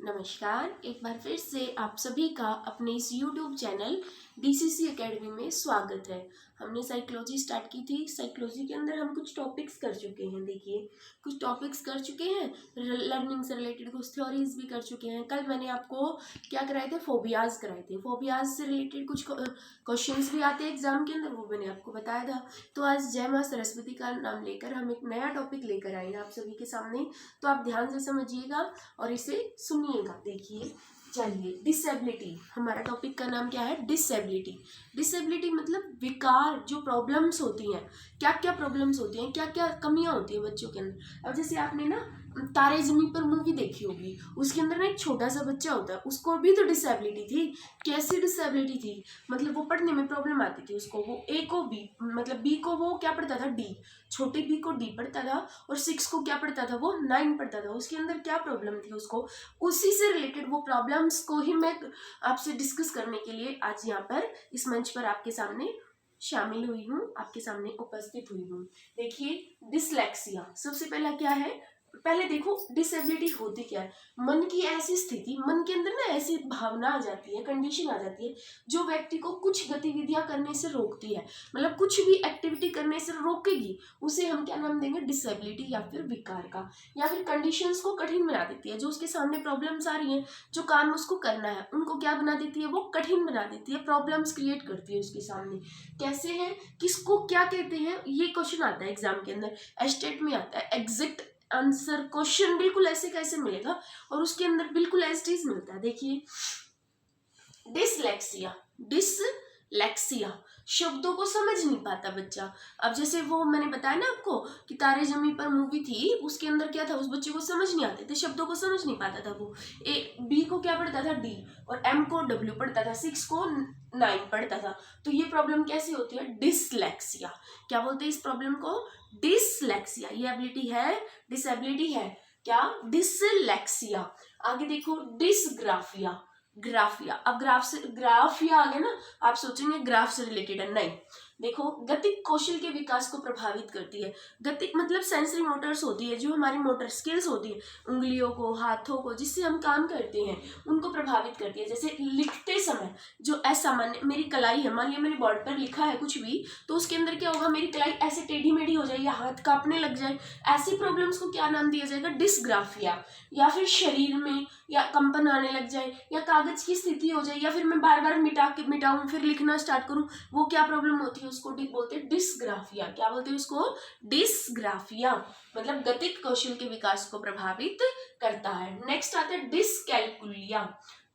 नमस्कार, एक बार फिर से आप सभी का अपने इस YouTube चैनल DCC एकेडमी में स्वागत है। हमने साइकोलॉजी स्टार्ट की थी। साइकोलॉजी के अंदर हम कुछ टॉपिक्स कर चुके हैं। देखिए, कुछ टॉपिक्स कर चुके हैं, लर्निंग से रिलेटेड कुछ थ्योरीज भी कर चुके हैं। कल मैंने आपको क्या कराए थे, फोबियाज कराए थे। फोबियाज से रिलेटेड कुछ क्वेश्चंस भी आते हैं एग्जाम के अंदर, वो मैंने आपको बताया था। तो आज जय माँ सरस्वती का नाम लेकर हम एक नया टॉपिक लेकर आए हैं आप सभी के सामने। तो आप ध्यान से समझिएगा और इसे सुनिएगा। देखिए, चलिए, डिसेबिलिटी, हमारा टॉपिक का नाम क्या है? डिसेबिलिटी। डिसेबिलिटी मतलब विकार, जो प्रॉब्लम्स होती हैं, क्या क्या प्रॉब्लम्स होती हैं, क्या क्या कमियां होती हैं बच्चों के अंदर। अब जैसे आपने ना तारे जमीन पर मूवी देखी होगी, उसके अंदर ना एक छोटा सा बच्चा होता है, उसको भी तो डिसेबिलिटी थी। कैसी डिसेबिलिटी थी? मतलब वो पढ़ने में प्रॉब्लम आती थी उसको। वो ए को बी, मतलब बी को वो क्या पढ़ता था, डी, छोटे बी को डी पढ़ता था, और 6 को क्या पढ़ता था, वो 9 पढ़ता था। उसके अंदर क्या प्रॉब्लम थी उसको, उसी से रिलेटेड वो प्रॉब्लम्स को ही मैं आपसे डिस्कस करने के लिए आज यहाँ पर इस मंच पर आपके सामने शामिल हुई हूँ, आपके सामने उपस्थित हुई हूँ। देखिए, डिसलेक्सिया सबसे पहला क्या है। पहले देखो, डिसेबिलिटी होती क्या है। मन की ऐसी स्थिति, मन के अंदर ना ऐसी भावना आ जाती है, कंडीशन आ जाती है, जो व्यक्ति को कुछ गतिविधियां करने से रोकती है, मतलब कुछ भी एक्टिविटी करने से रोकेगी, उसे हम क्या नाम देंगे? डिसेबिलिटी या फिर विकार का। या फिर कंडीशंस को कठिन बना देती है, जो उसके सामने प्रॉब्लम्स आ रही हैं, जो काम उसको करना है, उनको क्या बना देती है? वो कठिन बना देती है, प्रॉब्लम्स क्रिएट करती है उसके सामने। कैसे है, किसको क्या कहते हैं, ये क्वेश्चन आता है एग्जाम के अंदर, एस्टेट में आता है। एग्जैक्ट आंसर क्वेश्चन बिल्कुल ऐसे कैसे मिलेगा, और उसके अंदर बिल्कुल एज मिलता है। देखिए, डिसलेक्सिया, डिसलेक्सिया, शब्दों को समझ नहीं पाता बच्चा। अब जैसे वो मैंने बताया ना आपको कि तारे जमी पर मूवी थी, उसके अंदर क्या था, उस बच्चे को समझ नहीं आते थे, शब्दों को समझ नहीं पाता था वो। बी को क्या पढ़ता था, डी, और एम को डब्ल्यू पढ़ता था, 6 को 9 पढ़ता था। तो ये प्रॉब्लम कैसी होती है? डिसलेक्सिया। क्या बोलते हैं इस प्रॉब्लम को? डिसलेक्सिया। ये एबिलिटी है, डिसेबिलिटी है क्या? डिसलेक्सिया। आगे देखो, डिसग्राफिया। ग्राफिया, अब ग्राफिया आ गया ना, आप सोचेंगे ग्राफ से रिलेटेड है, नहीं। देखो, गतिक कौशल के विकास को प्रभावित करती है। गतिक मतलब सेंसरी मोटर्स होती है, जो हमारी मोटर स्किल्स होती है, उंगलियों को, हाथों को, जिससे हम काम करते हैं, उनको प्रभावित करती है। जैसे लिखते समय जो असामान्य, मेरी कलाई है, मान लिया मैंने बोर्ड पर लिखा है कुछ भी, तो उसके अंदर क्या होगा, मेरी कलाई ऐसे टेढ़ी मेढ़ी हो जाए, या हाथ कांपने लग जाए, ऐसी प्रॉब्लम्स को क्या नाम दिया जाएगा? डिसग्राफिया। या फिर शरीर में या कंपन आने लग जाए, या कागज की स्थिति हो जाए, या फिर मैं बार बार मिटाऊं फिर लिखना स्टार्ट करूं, वो क्या प्रॉब्लम होती है, उसको बोलते हैं डिसग्राफिया। क्या बोलते हैं उसको? डिसग्राफिया। मतलब गतिक कौशल के विकास को प्रभावित करता है। नेक्स्ट आता है डिसकैलकुलिया।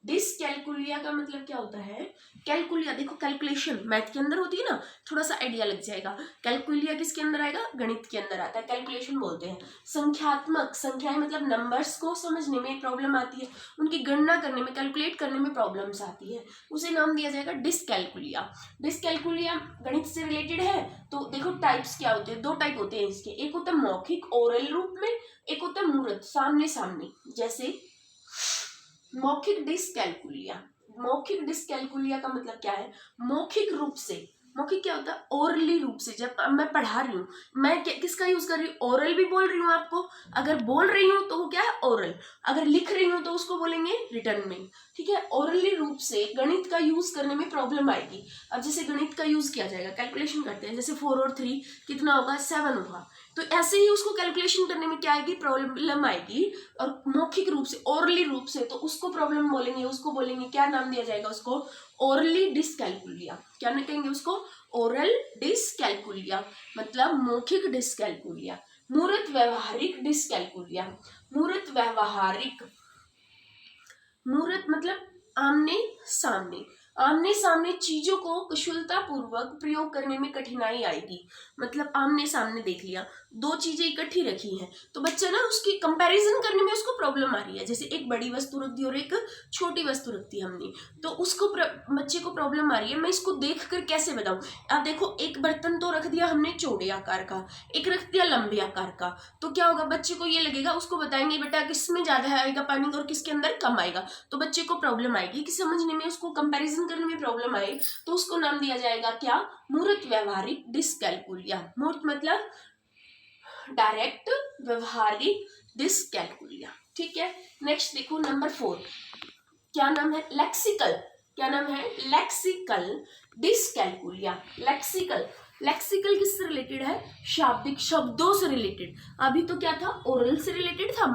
डिसकैलकुलिया का मतलब क्या होता है? कैलकुलिया, देखो कैलकुलेशन मैथ के अंदर होती है ना, थोड़ा सा आइडिया लग जाएगा। कैलकुलिया किसके अंदर आएगा? गणित के अंदर आता है, कैलकुलेशन बोलते हैं। संख्यात्मक, संख्याएं मतलब नंबर्स को समझने में प्रॉब्लम आती है, उनकी गणना करने में, कैलकुलेट करने में प्रॉब्लम्स आती है, उसे नाम दिया जाएगा डिसकैलकुलिया। डिसकैलकुलिया गणित से रिलेटेड है। तो देखो टाइप्स क्या होते हैं, 2 टाइप होते हैं इसके। एक होता है मौखिक, ओरल रूप में, एक होता है मूर्त, सामने सामने। जैसे मौखिक डिसकैलकुलिया। मौखिक डिसकैलकुलिया का मतलब क्या है? मौखिक रूप से, मौखिक क्या होता है? ओरली रूप से। जब मैं पढ़ा रही हूँ, मैं किसका यूज कर रही हूँ? ओरल भी बोल रही हूँ आपको। अगर बोल रही हूँ तो वो क्या है? ओरल। अगर लिख रही हूँ तो उसको बोलेंगे रिटर्न में। ठीक है, ओरली रूप से गणित का यूज करने में प्रॉब्लम आएगी। अब जैसे गणित का यूज किया जाएगा, कैलकुलेशन करते हैं, जैसे 4 और 3 कितना होगा? 7 होगा। तो ऐसे ही उसको कैलकुलेशन करने में क्या आएगी? प्रॉब्लम आएगी। और मौखिक रूप से, ओरली रूप से, तो उसको प्रॉब्लम बोलेंगे, उसको बोलेंगे, क्या नाम दिया जाएगा उसको? Orally dyscalculia. क्या नहीं कहेंगे उसको? ओरल डिसकैलकुलिया, मतलब मौखिक डिसकैलकुलिया। मूर्त व्यवहारिक डिसकैलकुलिया। मूर्त व्यवहारिक, मूर्त मतलब आमने सामने, आमने सामने चीजों को कुशलता पूर्वक प्रयोग करने में कठिनाई आएगी। मतलब आमने सामने देख लिया, 2 चीजें इकट्ठी रखी हैं, तो बच्चा ना उसकी कंपैरिजन करने में उसको प्रॉब्लम आ रही है। जैसे एक बड़ी वस्तु रख दी और एक छोटी वस्तु रख दी हमने, तो उसको बच्चे को प्रॉब्लम आ रही है, मैं इसको देख कर कैसे बताऊं। अब देखो, एक बर्तन तो रख दिया हमने चौड़े आकार का, एक रख दिया लंबे आकार का, तो क्या होगा? बच्चे को ये लगेगा, उसको बताएंगे बेटा किसमें ज्यादा आएगा पानी और किसके अंदर कम आएगा, तो बच्चे को प्रॉब्लम आएगी कि समझने में, उसको कंपैरिजन करने में प्रॉब्लम आए, तो उसको नाम दिया जाएगा क्या? मूर्त व्यवहारिक डिसकैलकुलिया। मूर्त मतलब डायरेक्ट, व्यवहारिक डिसकैलकुलिया। ठीक है। नेक्स्ट देखो नंबर 4, क्या नाम है? लेक्सिकल। क्या नाम है? Lexical dyscalculia. लेक्सिकल, लेक्सिकल किससे रिलेटेड है? शाब्दिक, शब्दों से रिलेटेड। अभी तो क्या था? ओरल से रिलेटेड था,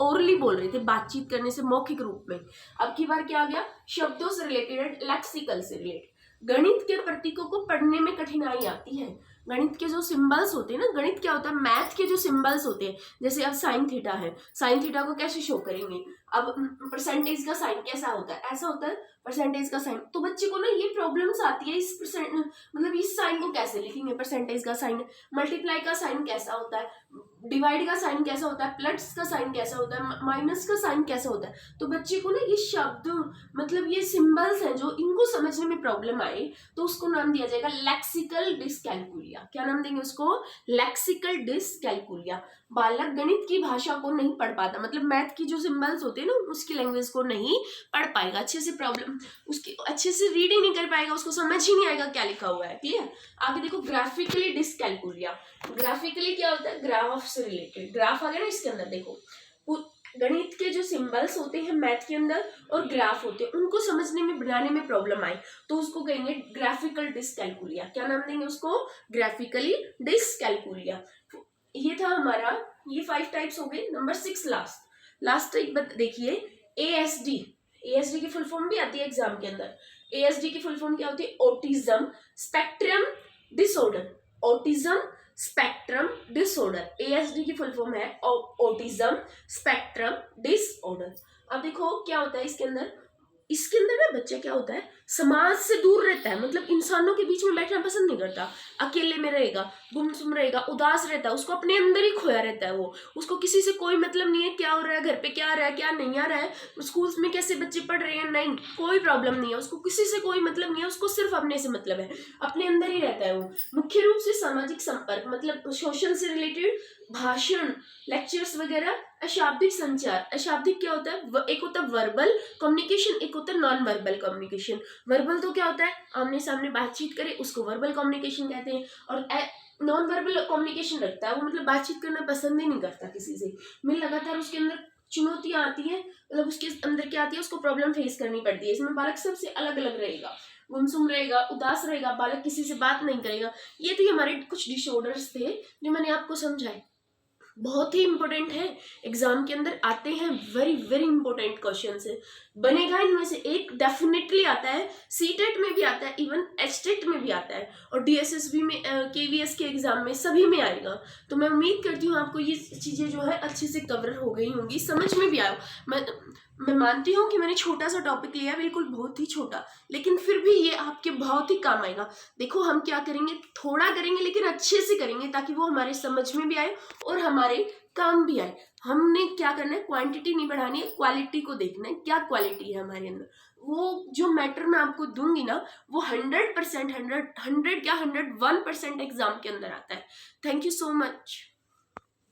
ओरली बोल रहे थे, बातचीत करने से, मौखिक रूप में। अब की बार क्या आ गया? शब्दों से रिलेटेड, लेक्सिकल से रिलेटेड। गणित के प्रतीकों को पढ़ने में कठिनाई आती है। गणित के जो सिंबल्स होते हैं ना, गणित क्या होता है, मैथ के जो सिंबल्स होते हैं, जैसे अब साइन थीटा है, साइन थीटा को कैसे शो करेंगे? अब परसेंटेज का साइन कैसा होता है? ऐसा होता है परसेंटेज का साइन। तो बच्चे को ना ये प्रॉब्लम्स आती है, इस परसेंट मतलब इस साइन को कैसे लिखेंगे? परसेंटेज का साइन, मल्टीप्लाई का साइन कैसा होता है, डिवाइड का साइन कैसा होता है, प्लस का साइन कैसा होता है, माइनस का साइन कैसा होता है। तो बच्चे को ना ये शब्द मतलब ये सिंबल्स हैं जो इनको समझने में प्रॉब्लम आए, तो उसको नाम दिया जाएगा लेक्सिकल डिसकैलकुलिया। क्या नाम देंगे उसको? Lexical dyscalculia. बालक गणित की भाषा को नहीं पढ़ पाता, मतलब मैथ की जो सिंबल्स होते हैं ना, उसकी लैंग्वेज को नहीं पढ़ पाएगा अच्छे से, प्रॉब्लम उसकी अच्छे से रीड ही नहीं कर पाएगा, उसको समझ ही नहीं आएगा क्या लिखा हुआ है। क्लियर? आगे देखो ग्राफिकली डिसकैलकुलिया। ग्राफिकली क्या होता है? ग्राफ से रिलेटेड। ग्राफ आ गया ना इसके अंदर, देखो गणित के जो सिंबल्स होते हैं मैथ के अंदर और ग्राफ होते हैं, उनको समझने में, बनाने में प्रॉब्लम आए तो उसको कहेंगे ग्राफिकल डिसकैलकुलिया। क्या नाम देंगे उसको? Graphically dyscalculia. ये था हमारा, ये 5 टाइप्स हो गए। नंबर 6 लास्ट टाइप देखिए, ASD। ASD की फुल फॉर्म भी आती है एग्जाम के अंदर। ASD की फुल फॉर्म क्या होती है? Autism spectrum disorder. Autism spectrum disorder, ASD की फुल फॉर्म है ऑटिज्म स्पेक्ट्रम डिसऑर्डर। अब देखो क्या होता है इसके अंदर, इसके अंदर ना बच्चा क्या होता है, समाज से दूर रहता है, मतलब इंसानों के बीच में बैठना पसंद नहीं करता, अकेले में रहेगा, गुमसुम रहेगा, उदास रहता है, उसको अपने अंदर ही खोया रहता है। वो, उसको किसी से कोई मतलब नहीं है, क्या हो रहा है घर पे, क्या आ रहा है, क्या नहीं आ रहा है, स्कूल्स में कैसे बच्चे पढ़ रहे हैं, नहीं, कोई प्रॉब्लम नहीं है उसको, किसी से कोई मतलब नहीं है उसको, सिर्फ अपने से मतलब है, अपने अंदर ही रहता है वो। मुख्य रूप से सामाजिक संपर्क, मतलब सोशल से रिलेटेड, भाषण, लेक्चर्स वगैरह, अशाब्दिक संचार। अशाब्दिक क्या होता है? एक होता है वर्बल कम्युनिकेशन, एक होता है नॉन वर्बल कम्युनिकेशन। वर्बल तो क्या होता है? आमने सामने बातचीत करे, उसको वर्बल कम्युनिकेशन कहते हैं। और नॉन वर्बल कम्युनिकेशन रखता है वो, मतलब बातचीत करना पसंद ही नहीं करता किसी से, मैं लगातार उसके अंदर चुनौतियां आती है, मतलब उसके अंदर क्या आती है, उसको प्रॉब्लम फेस करनी पड़ती है। इसमें बालक सबसे अलग अलग रहेगा, गुमसुम रहेगा, उदास रहेगा, बालक किसी से बात नहीं करेगा। ये तो हमारे कुछ डिसऑर्डर्स थे जो मैंने आपको समझाए, बहुत ही इंपॉर्टेंट है, एग्जाम के अंदर आते हैं, वेरी वेरी इंपॉर्टेंट क्वेश्चन है, बनेगा इनमें से एक, डेफिनेटली आता है, सीटेट में भी आता है, इवन एचटेट में भी आता है, और DSSB में, KVS के एग्जाम में, सभी में आएगा। तो मैं उम्मीद करती हूँ आपको ये चीज़ें जो है अच्छे से कवर हो गई होंगी, समझ में भी आया। मैं मानती हूँ कि मैंने छोटा सा टॉपिक लिया, बिल्कुल बहुत ही छोटा, लेकिन फिर भी ये आपके बहुत ही काम आएगा। देखो हम क्या करेंगे, थोड़ा करेंगे लेकिन अच्छे से करेंगे, ताकि वो हमारे समझ में भी आए और हमारे काम भी आए। हमने क्या करना है, क्वांटिटी नहीं बढ़ानी है, क्वालिटी को देखना है, क्या क्वालिटी है हमारे अंदर। वो जो मैटर मैं आपको दूंगी ना, वो 100% 100 क्या 101% एग्जाम के अंदर आता है। Thank you so much.